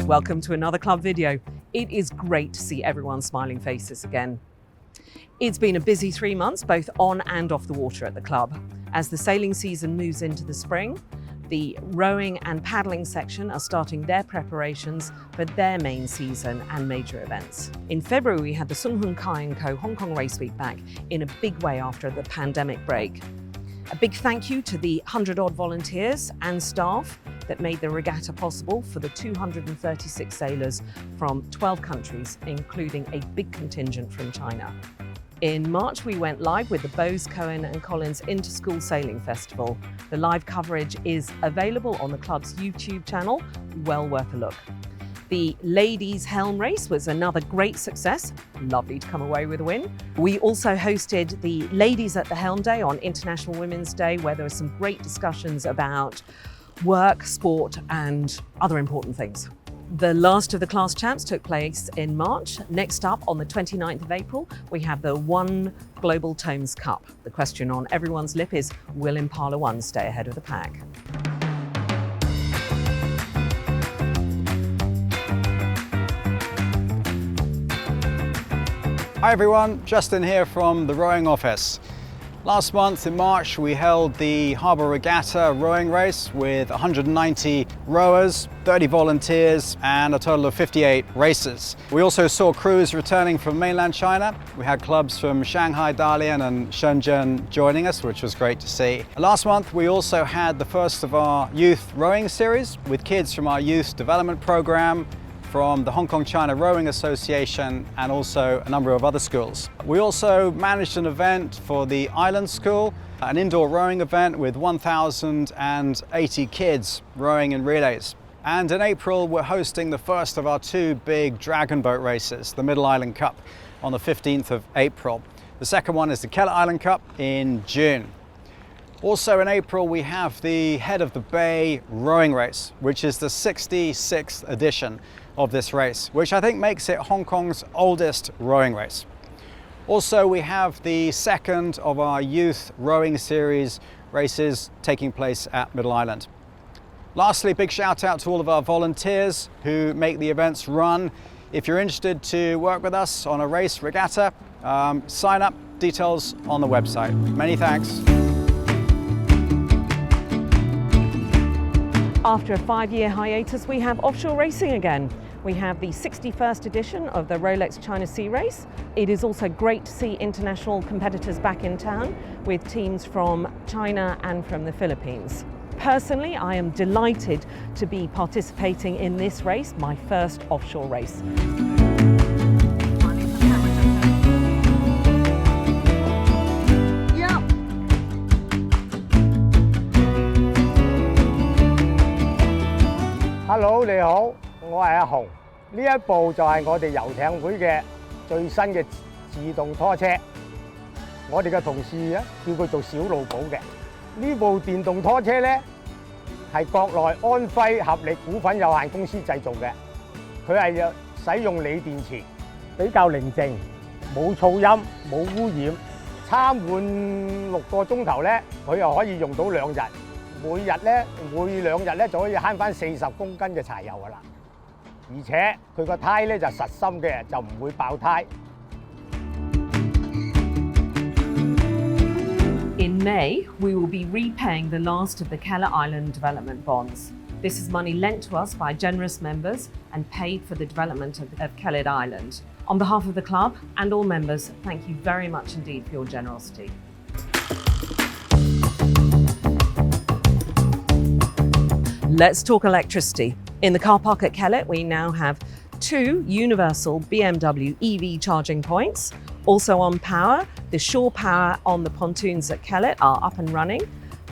Welcome to another club video. It is great to see everyone's smiling faces again. It's been a busy 3 months, both on and off the water at the club. As the sailing season moves into the spring, the rowing and paddling section are starting their preparations for their main season and major events. In February, we had the Sun Hun Kai & Co Hong Kong Race Week back in a big way after the pandemic break. A big thank you to the 100-odd volunteers and staff that made the regatta possible for the 236 sailors from 12 countries, including a big contingent from China. In March, we went live with the Boase Cohen Collins Inter-School Sailing Festival. The live coverage is available on the club's YouTube channel, well worth a look. The ladies' helm race was another great success. Lovely to come away with a win. We also hosted the Ladies at the Helm Day on International Women's Day, where there were some great discussions about work, sport, and other important things. The last of the class champs took place in March. Next up, on the 29th of April, we have the One Global Tomes Cup. The question on everyone's lip is, will Impala One stay ahead of the pack? Hi everyone, Justin here from the rowing office. Last month in March we held the Harbour Regatta rowing race with 190 rowers, 30 volunteers and a total of 58 racers. We also saw crews returning from mainland China. We had clubs from Shanghai, Dalian and Shenzhen joining us, which was great to see. Last month we also had the first of our youth rowing series with kids from our youth development program, from the Hong Kong China Rowing Association and also a number of other schools. We also managed an event for the Island School, an indoor rowing event with 1,080 kids rowing in relays. And in April, we're hosting the first of our two big dragon boat races, the Middle Island Cup on the 15th of April. The second one is the Kellet Island Cup in June. Also in April, we have the Head of the Bay rowing race, which is the 66th edition of this race, which I think makes it Hong Kong's oldest rowing race. Also, we have the second of our youth rowing series races taking place at Middle Island. Lastly, big shout out to all of our volunteers who make the events run. If you're interested to work with us on a race regatta, sign up, details on the website. Many thanks. After a 5-year hiatus, we have offshore racing again. We have the 61st edition of the Rolex China Sea Race. It is also great to see international competitors back in town with teams from China and from the Philippines. Personally, I am delighted to be participating in this race, my first offshore race. Hello， 你好，我係阿雄。呢一部就係我哋遊艇會嘅最新嘅自動拖車。我哋嘅同事咧叫佢做小路寶嘅。呢部電動拖車咧係國內安徽合力股份有限公司製造嘅。佢係使用鋰電池，比較寧靜，冇噪音，冇污染。參換6個鐘頭咧，佢又可以用到2日。每2日就可以慳返40公斤嘅柴油㗎啦，而且佢個胎咧就實心嘅，就唔會爆胎。In May, we will be repaying the last of the Kellet Island development bonds. This is money lent to us by generous members and paid for the development of Kellet Island. On behalf of the club and all members, thank you very much indeed for your generosity. Let's talk electricity. In the car park at Kellet, we now have 2 universal BMW EV charging points. Also on power, the shore power on the pontoons at Kellet are up and running.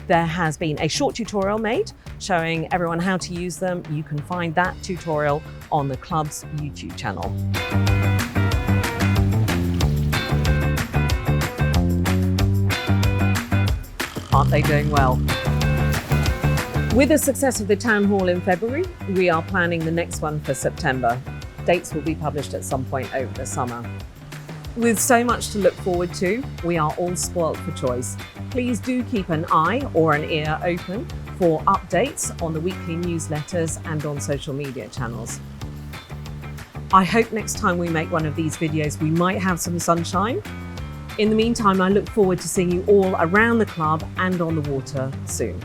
There has been a short tutorial made showing everyone how to use them. You can find that tutorial on the club's YouTube channel. Aren't they doing well? With the success of the town hall in February, we are planning the next one for September. Dates will be published at some point over the summer. With so much to look forward to, we are all spoilt for choice. Please do keep an eye or an ear open for updates on the weekly newsletters and on social media channels. I hope next time we make one of these videos, we might have some sunshine. In the meantime, I look forward to seeing you all around the club and on the water soon.